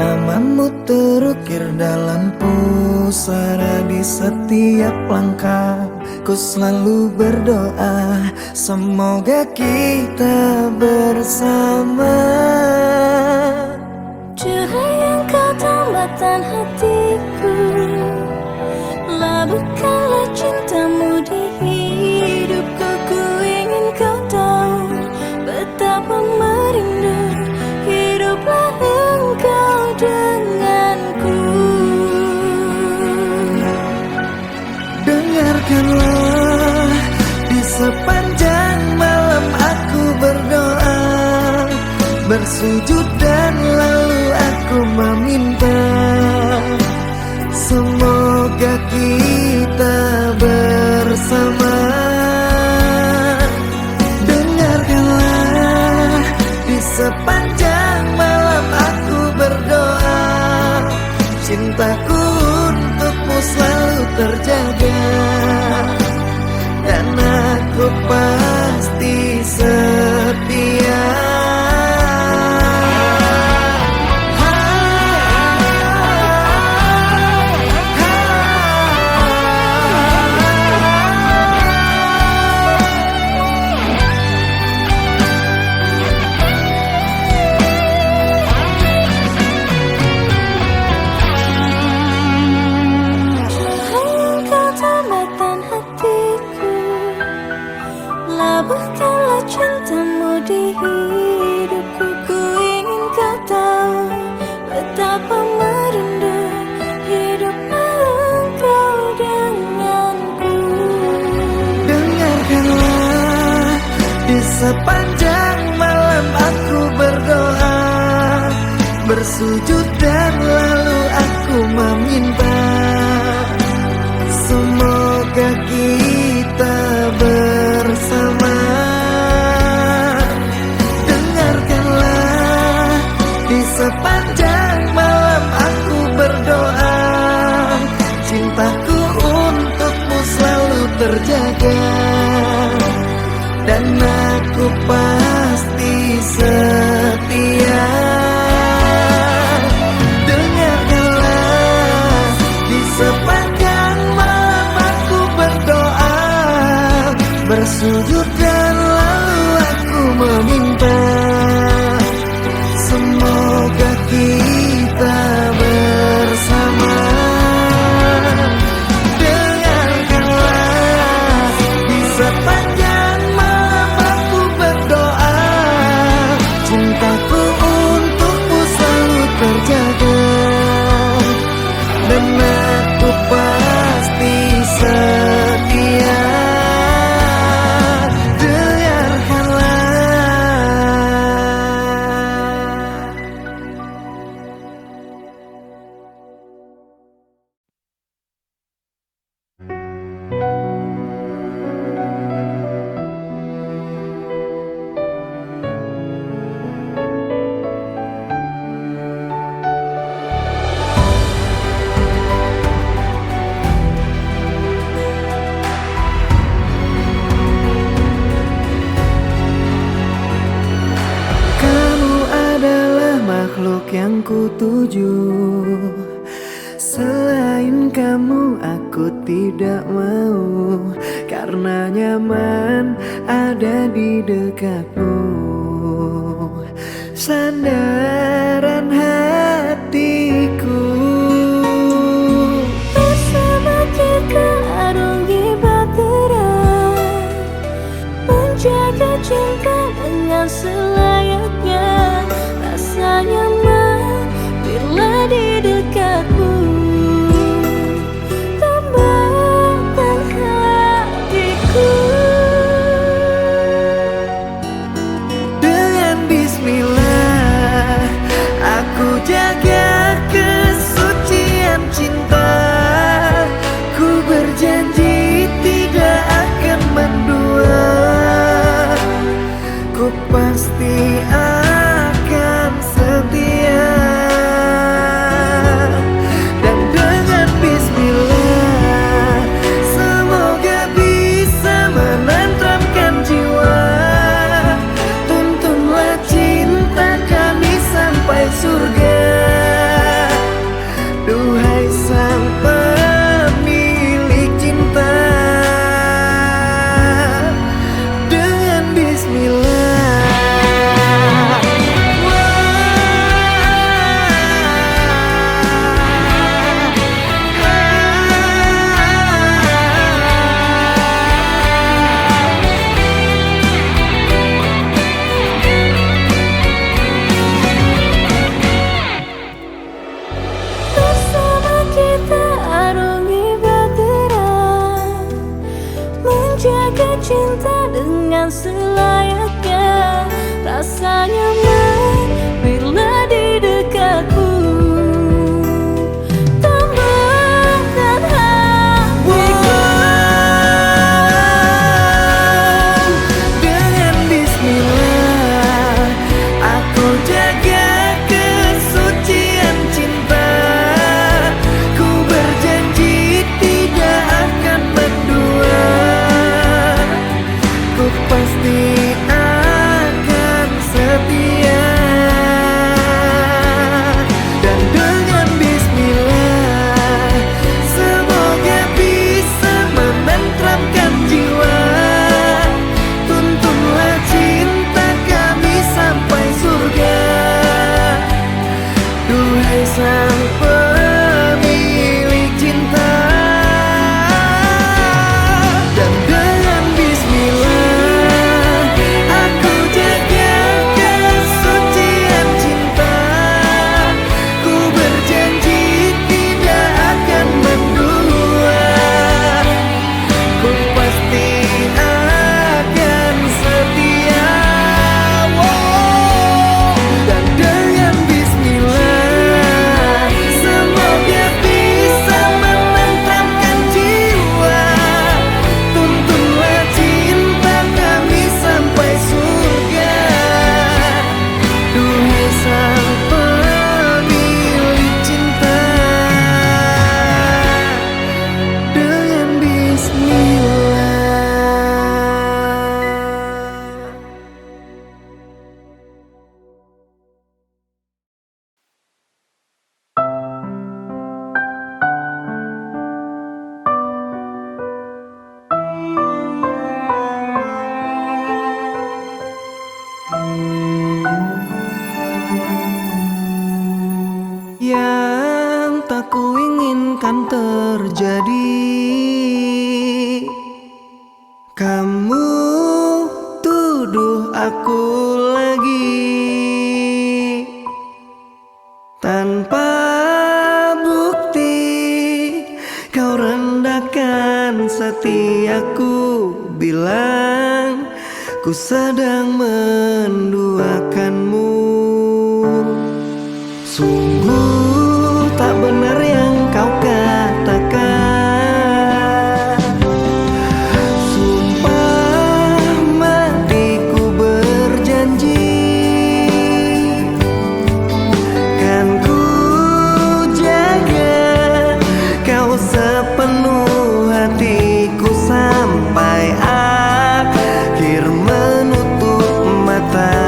Namamu terukir dalam pusara di setiap langkah. Ku selalu berdoa semoga kita bersama. Cahaya engkau tambatan hatiku, labuhkanlah cintamu di hidupku. Ku ingin kau tahu betapa merindu hiduplah engkau denganku. Dengarkanlah, di sepanjang malam aku berdoa, bersujud dan lalu aku meminta, semoga kita bersama. Dengarkanlah, di sepanjang malam aku berdoa, cintaku untukmu selalu terjaga, dan aku pasti setia. Labuhkanlah cintamu di hidupku. Ku ingin kau tahu betapa merindu hiduplah engkau denganku. Dengarkanlah, di sepanjang malam aku berdoa, bersujud dan lalu aku meminta, semoga kita bersama. Dengarkanlah, di sepanjang malam aku berdoa, cintaku untukmu selalu terjaga, dan aku pasti setia. Dengarkanlah, di sepanjang malam aku berdoa, bersujud dan lalu aku meminta, semoga kita bersama. Dengarkanlah, di sepanjang malam aku berdoa, cintaku untukmu selalu terjaga, dan aku pasti setia. Makhluk yang ku tuju, selain kamu aku tidak mau, karena nyaman ada di dekatmu. Sandaran hatiku, bersama kita arungi bahtera, menjaga cinta dengan selayaknya. Rasa nyaman bila di dekatmu, tambahkan hatiku. dengan bismillah aku jaga kesucian cinta. Ku berjanji tidak akan mendua, ku pasti cinta dengan selayaknya. Rasa nyaman bila di dekatmu. Tambahkan hatiku. Dengan bismillah aku jaga kesucian cinta. Ku berjanji tidak akan mendua. Ku pasti akan setia. Dan dengan bismillah semoga bisa menenteramkan jiwa. Tuntunlah cinta kami sampai surga. Duhai sang pemilik cinta. Dan dengan bismillah aku jaga kesucian cinta. Ku berjanji tidak akan mendua. Ku pasti akan setia. Dan dengan bismillah semoga bisa menenteramkan jiwa. Tuntunlah cinta kami sampai surga. Duhai sang pemilik cinta. Dengan bismillah. Yang tak kuinginkan terjadi, kamu tuduh aku lagi tanpa bukti. Kau rendahkan setiaku, bilang ku sedang menduakanmu. Sungguh tak benar yang kau katakan. Sumpah matiku berjanji, kan ku jaga kau sepenuh hatiku sampai akhir menutup mata.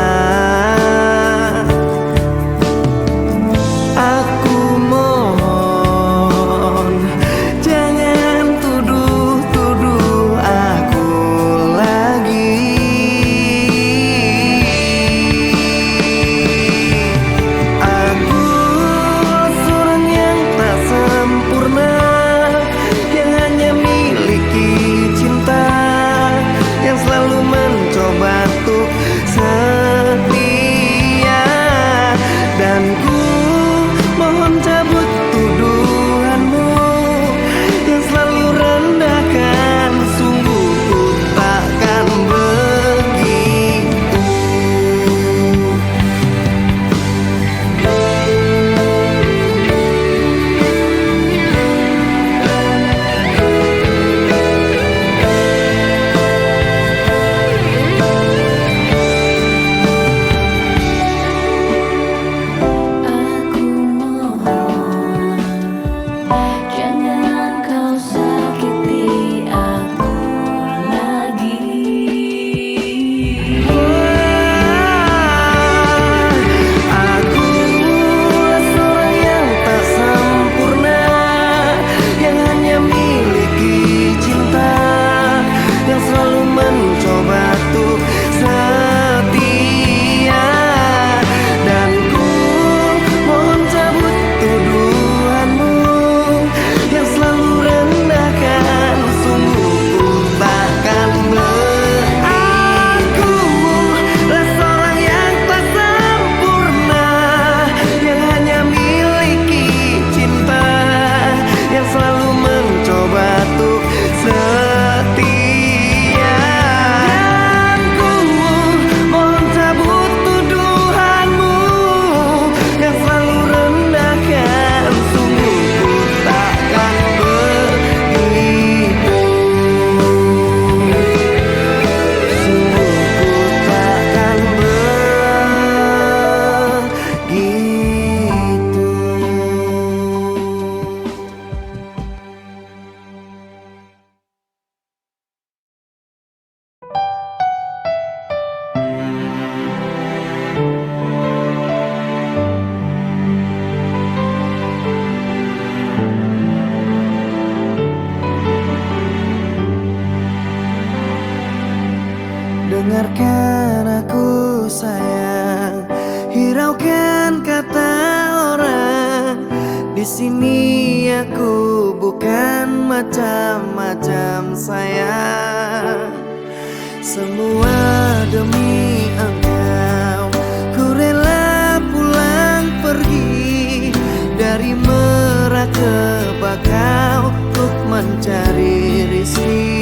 Dengarkan aku sayang, hiraukan kata orang. Di sini aku bukan macam-macam sayang. Semua demi engkau, ku rela pulang pergi dari Merak ke Bakau untuk mencari rezeki.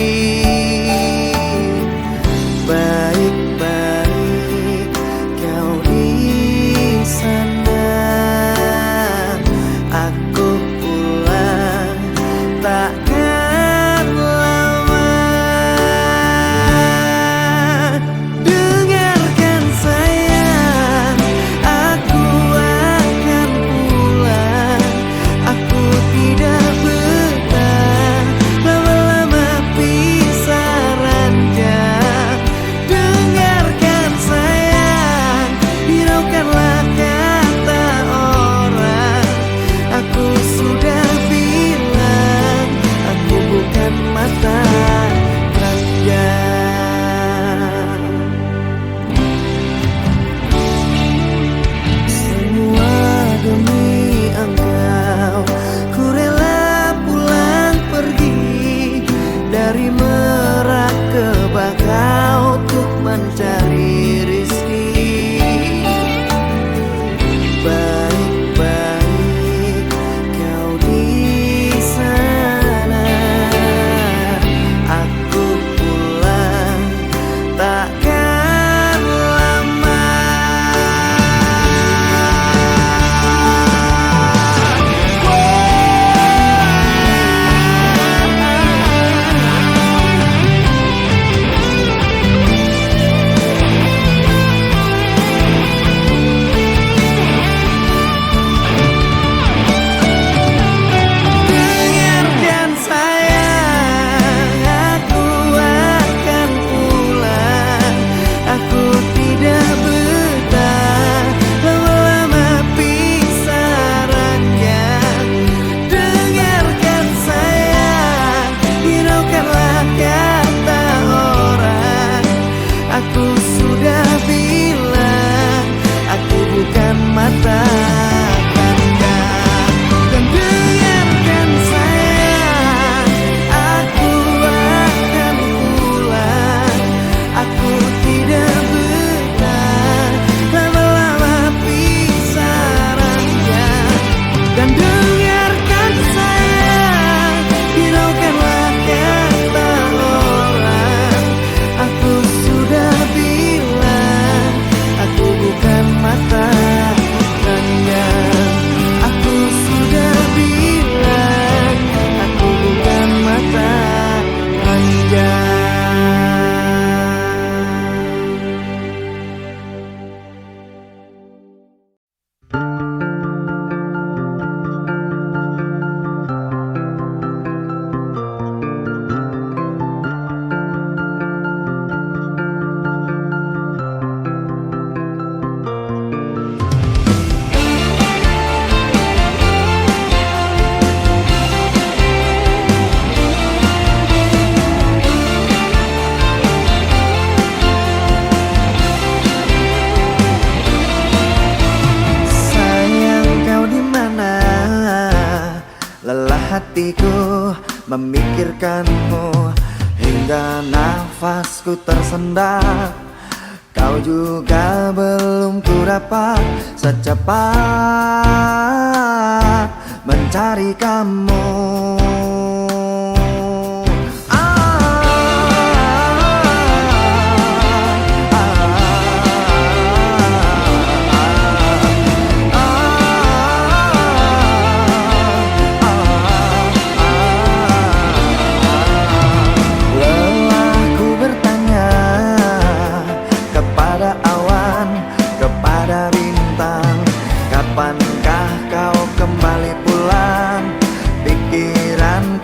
Baik-baik kau di sana, aku pulang takkan lama. Dengarkan sayang, aku akan pulang. Aku tidak betah lama-lama pisah ranjang. Dengarkan sayang, hiraukanlah kata orang. Aku sudah bilang, aku bukan mata ranjang. Semua demi engkau, ku rela pulang pergi dari Merak ke Bakau untuk mencari rezeki. Baik-baik kau di sana, aku pulang takkan lama. Dengarkan sayang, aku akan pulang. Aku tidak betah lama-lama pisah ranjang. Dengarkan sayang, hiraukanlah kata orang. Aku sudah bilang, aku bukan mata kandang. Dan dengarkan sayang, aku akan pulang. Aku tidak betah lama-lama pisah ranjang. Dan dengarkan sayang, hiraukanlah kata orang. Aku sudah bilang, aku bukan mata ranjang. Aku sudah bilang, aku bukan mata ranjang. Sayang, kau di mana? Lelah hatiku memikirkanmu hingga nafasku tersendat. Kau juga belum ku dapat secepat mencari kamu. Lelahku bertanya kepada awan, kepada bintang, kapankah kau kembali pulang? Pikiran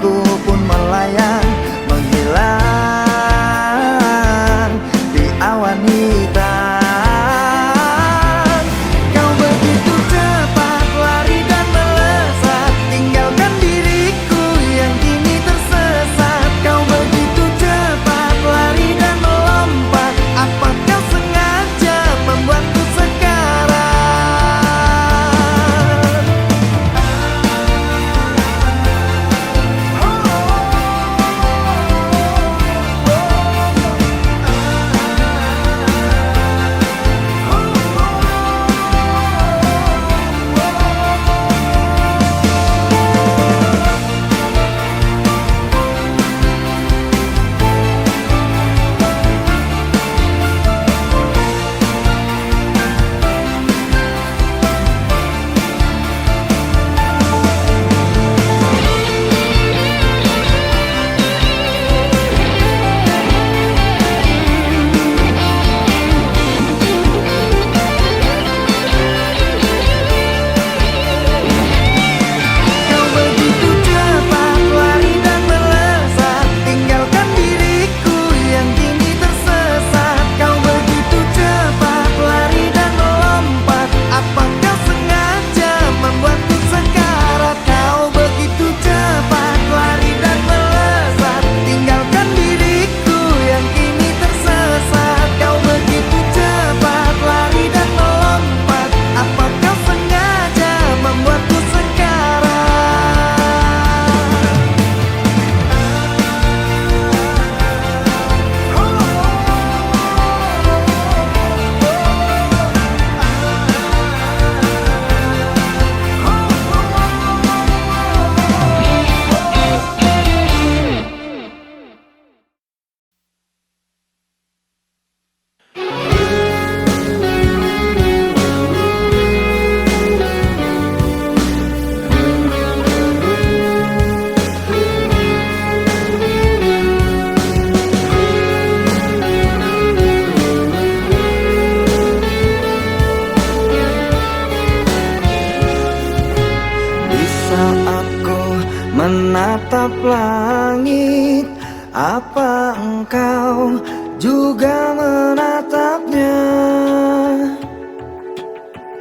Apa engkau juga menatapnya?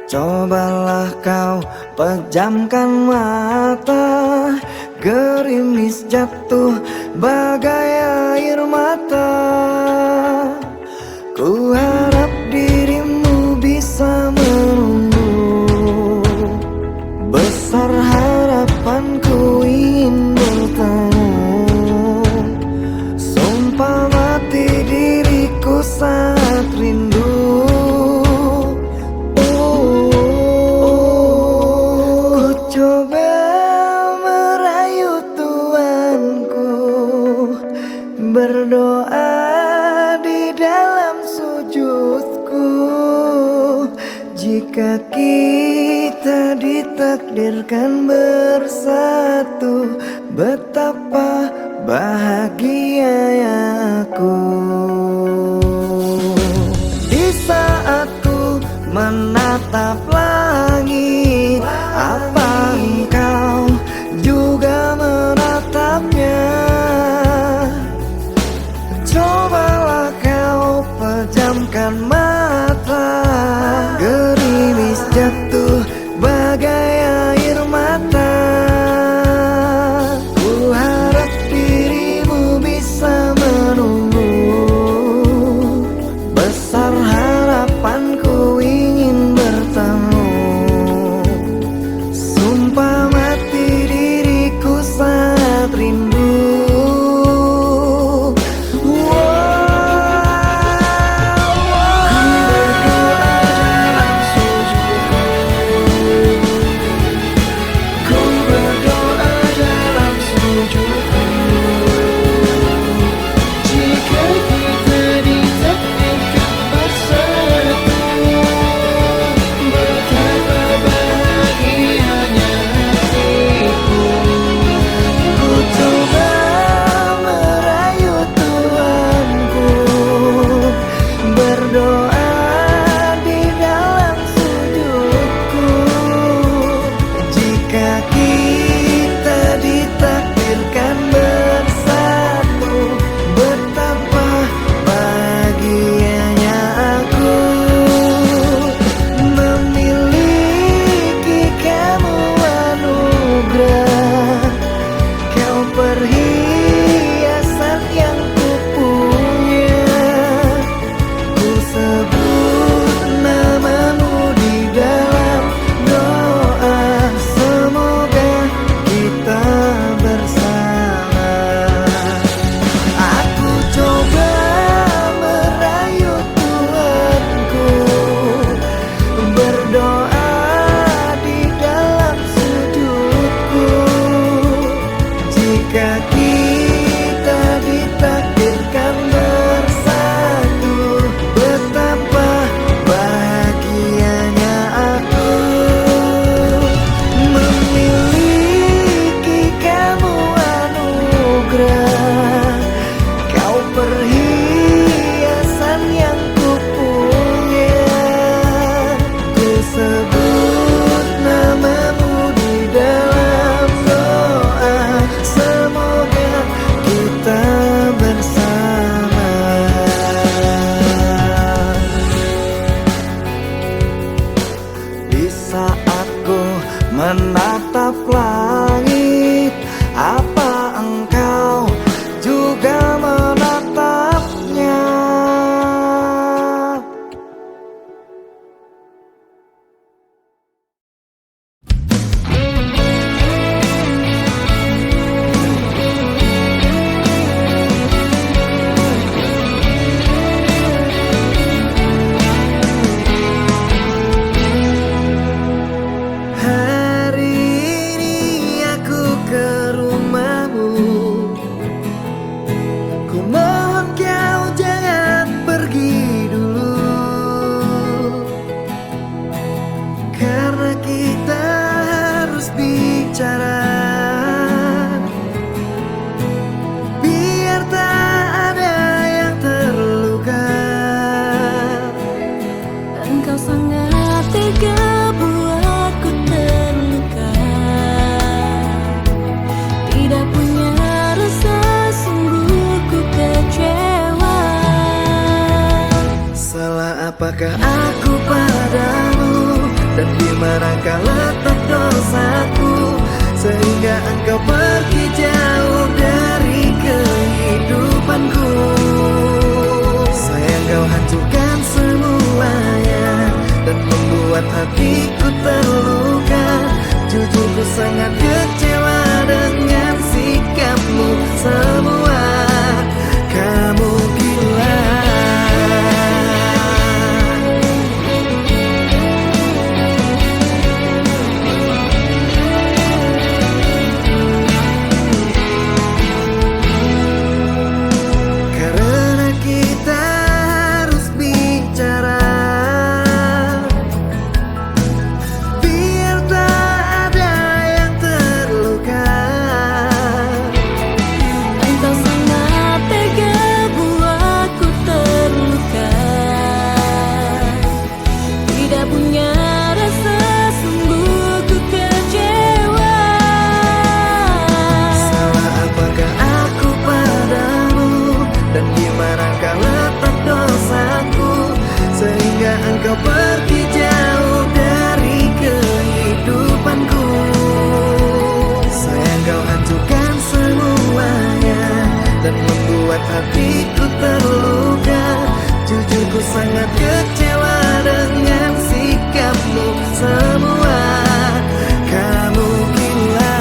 Cobalah kau pejamkan mata, gerimis jatuh bagai air mata. Ku harap dirimu bisa menunggu, besar harapanku ingin bertemu. Sumpah mati diriku saat rindu. Ku coba merayu Tuanku, berdoa di dalam sujudku. Jika kita ditakdirkan bersatu, betapa bahagia aku. Di saat ku menatap langit, apa engkau juga menatapnya? Cobalah kau pejamkan mata, gerimis jatuh bagai air mata. Ku harap dirimu bisa menunggu, apakah aku padamu, dan di manakah letak dosaku, sehingga engkau pergi jauh dari kehidupanku. Sayang, kau hancurkan semuanya dan membuat hatiku terluka. Jujur, ku sangat kecewa dengan sikapmu semua. Kamu gila. Karena kita harus bicara, biar tak ada yang terluka. Engkau sangat tega buatku terluka. Tidak punya rasa, sungguh ku kecewa. Salah apakah aku padamu, dan di manakah letak dosaku, sehingga engkau pergi jauh dari kehidupanku. Sayang, kau hancurkan semuanya dan membuat hatiku terluka. Jujur, ku sangat kecewa dengan sikapmu semua. Kamu gila.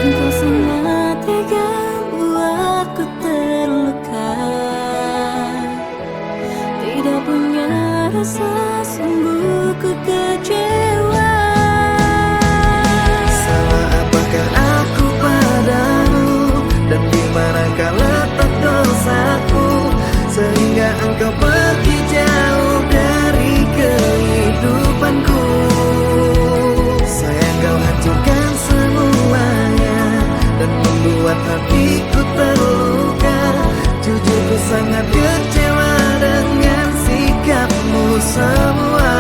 Engkau sangat tega buatku terluka. Tidak punya rasa, sungguh ku kecewa. Salah apakah aku padamu, dan di manakah letak dosaku, sehingga engkau pergi jauh dari kehidupanku. Sayang, kau hancurkan semuanya dan membuat hatiku terluka. Jujur, ku sangat kecewa dengan sikapmu semua.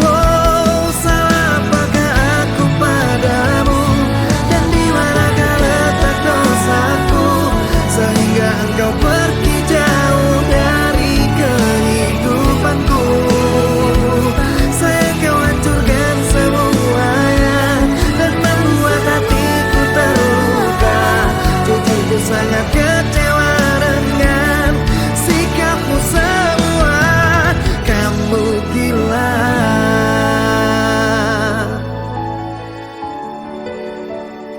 Wow, salah apakah aku padamu, dan di manakah letak dosaku, sehingga engkau pergi jauh dari kehidupanku. Sayang, kau hancurkan semuanya dan membuat hatiku terluka. Jujur, ku sangat kecewa dengan sikapmu semua. Kamu gila.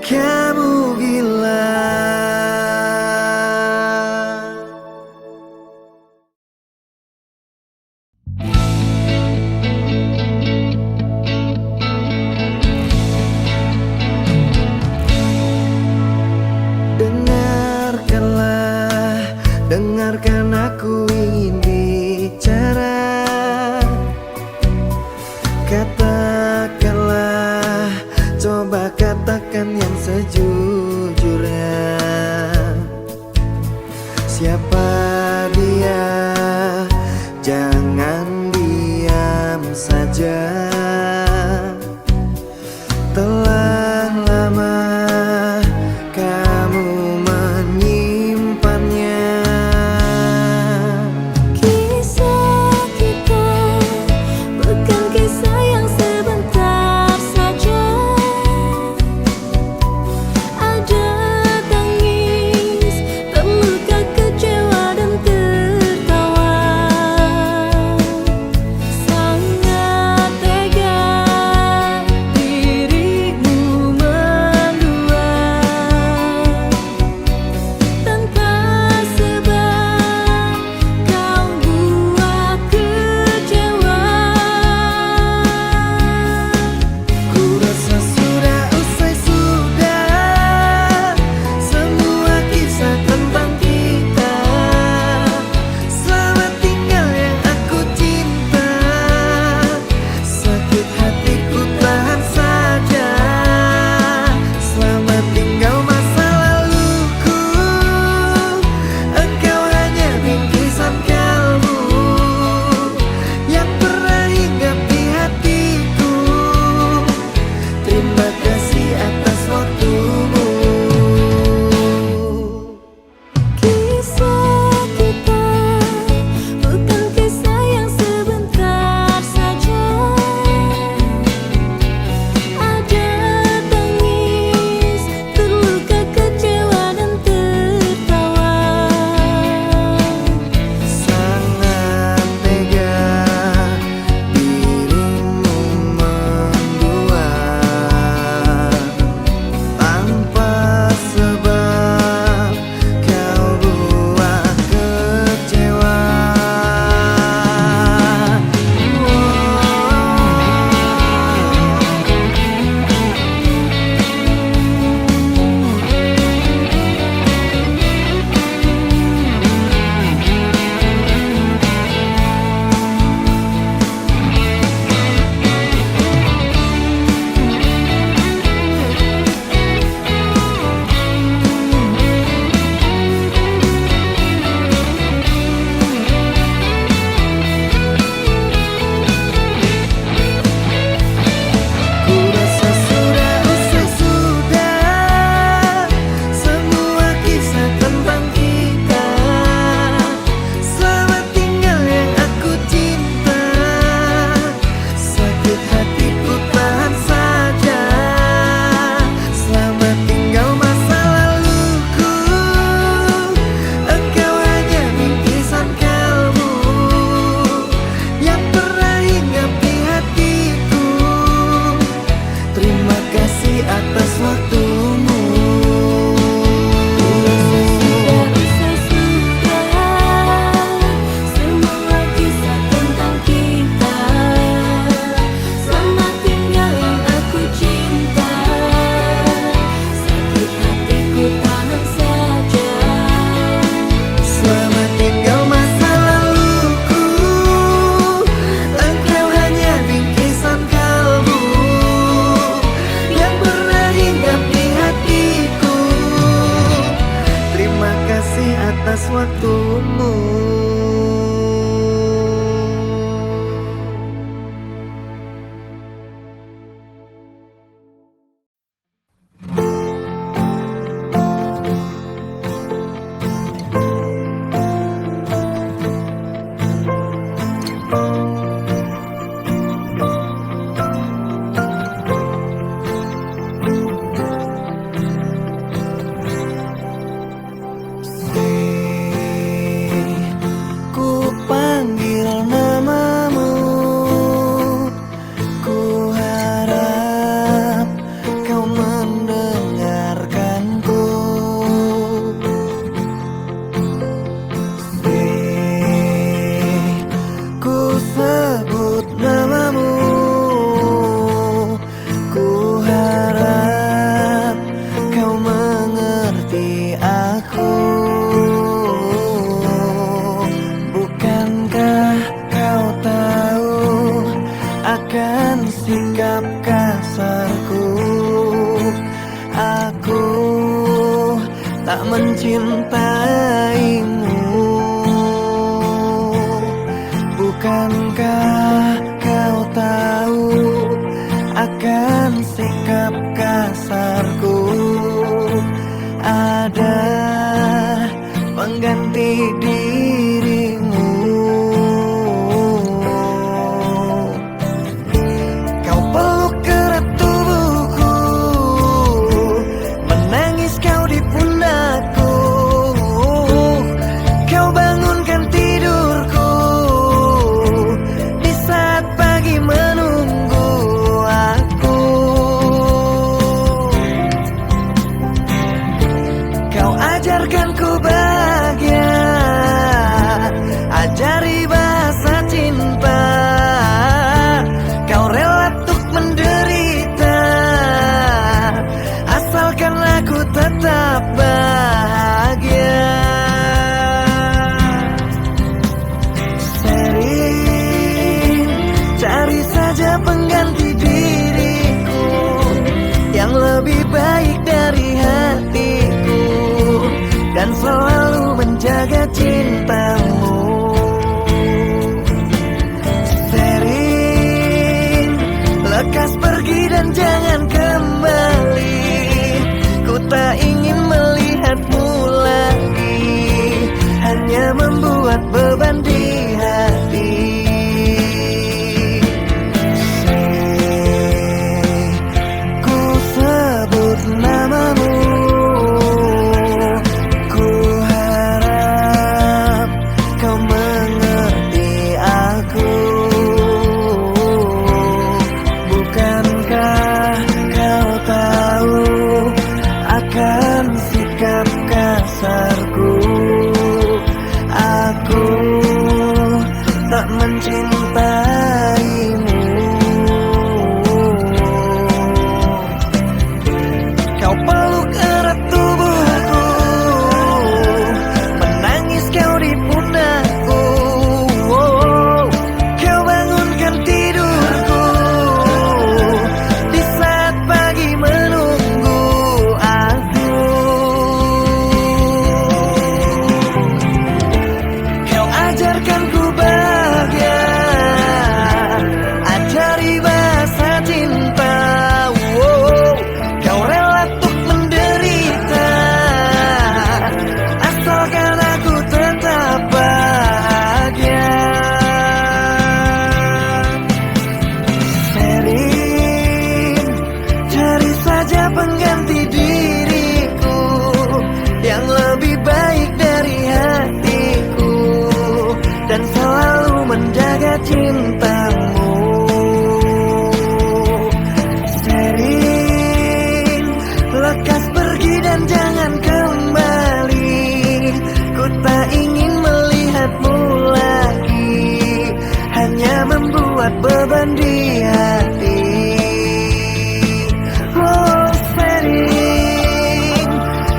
Kamu gila. Dengarkanlah, dengarkan aku ingin bicara. Katakanlah, coba katakan yang sejujurnya. Siapa dia? Jangan diam saja. Telah lama kamu menyimpannya. Kisah kita bukan kisah yang sebentar saja. Ada tangis, terluka, kecewa dan tertawa. Sangat tega waktumu. Ku panggil namamu, ku harap kau mendengarkanku. Ku sebut namamu, ku harap kau mengerti aku. Bukankah kau tahu akan sikap kasarku? Aku tak mencintaimu. Bukankah kau tahu akan sikap kasarku? Ada pengganti dirimu. Kau peluk erat tubuhku, menangis kau di pundakku. Kau bangunkan tidurku di saat pagi menunggu aku. Kau ajarkan ku bahagia, ajari bahasa cinta. Kau rela untuk menderita, asalkan aku tetap bahagia. Sering cari saja pengganti diriku yang lebih baik dari hatiku, dan selalu menjaga cintamu. Sering lekas pergi dan jangan kembali. Ku tak ingin melihatmu lagi, hanya membuat beban di hati. Ku sebut namamu, ku harap kau mengerti aku. Bukankah kau tahu akan sikap kasarku? Aku tak mencintaimu. Kau peluk erat tubuhku, menangis kau di pundakku. Kau bangunkan tidurku di saat pagi menunggu aku. Kau ajarkan ku bahagia, ajari bahasa cinta. Kau rela untuk menderita, asalkan aku tetap bahagia. Sering cari saja pengganti diriku yang lebih baik dari hatiku, dan selalu menjaga cintamu. Sering lekas pergi dan jangan kembali. Ku tak ingin melihatmu lagi, hanya membuat beban di hati. Oh, sering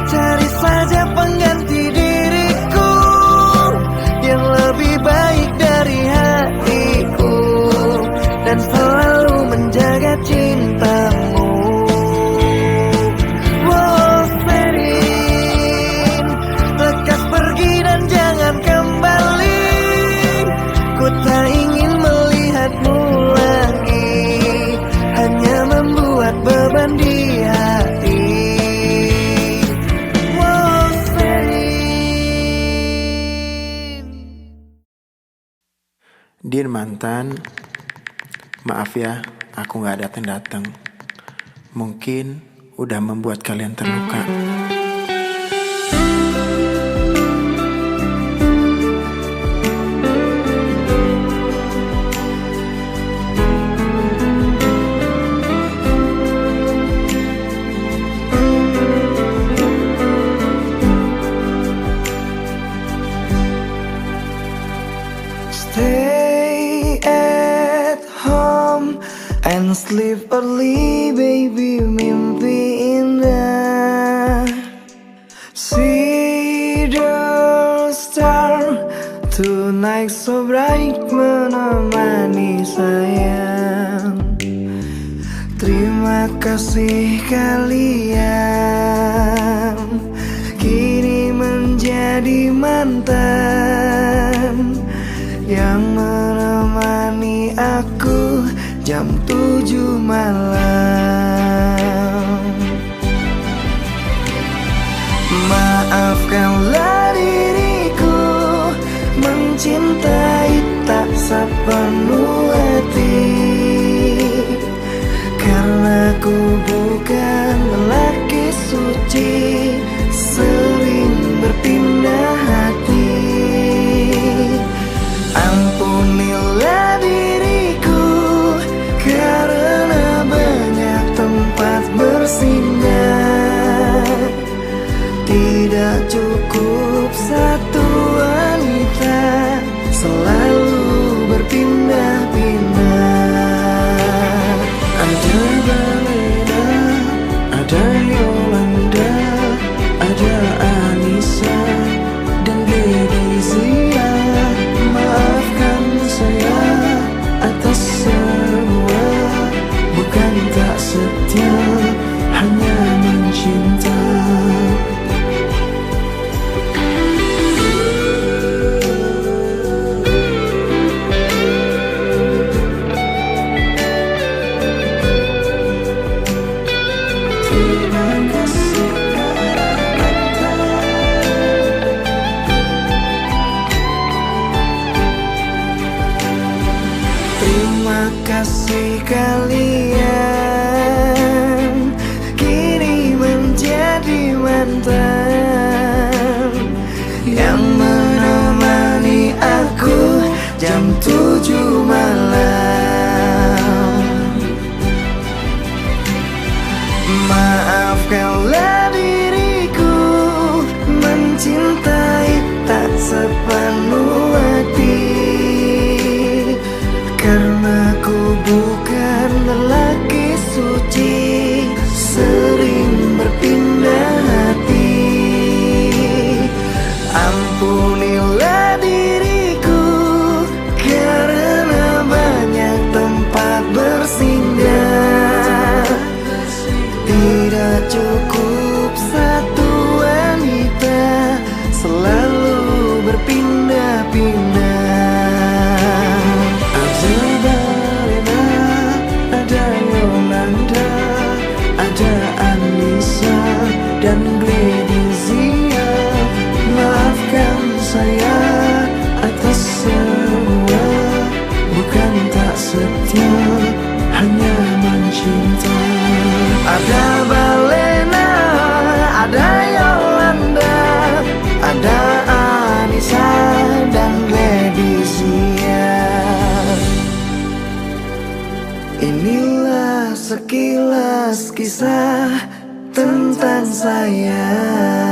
cari saja pengganti diriku yang lebih baik dari hatiku, dan selalu menjaga cintamu. Oh, sering lekas pergi dan jangan Dear mantan, maaf ya, aku gak datang-datang. Mungkin udah membuat kalian terluka. Stay at home and sleep early, baby, mimpi indah. See the star tonight so bright, menemani sayang. Terima kasih kalian kini menjadi mantan yang menemani aku jam 7 malam. Maafkanlah diriku mencintai tak sepenuh hati, karena ku bukan lelaki suci, sering berpindah hati. Ampunilah diriku karena banyak tempat bersinggah. Tidak cukup satu wanita, selalu berpindah-pindah. Ada Balena, ada Yolanda, ada Anissa dan Lady Zia. Maafkan saya atas semua, bukan tak setia, hanya mencinta. Terima kasih Terima kasih kalian kini menjadi mantan yang menemani aku jam 7 malam. Maafkanlah diriku mencintai tak sepenuh hati, karena ku bukan lelaki suci, sering berpindah hati. Ampunilah diriku karena banyak tempat bersinggah. Tidak cukup satu wanita, selalu berpindah-pindah. Ada Balena, ada Yolanda, ada Anissa dan Lady Zia. Maafkan saya atas semua, bukan tak setia, hanya mencinta. Ada Balena, ada Yolanda, ada Anissa dan Lady Zia. Inilah sekilas kisah tentang saya.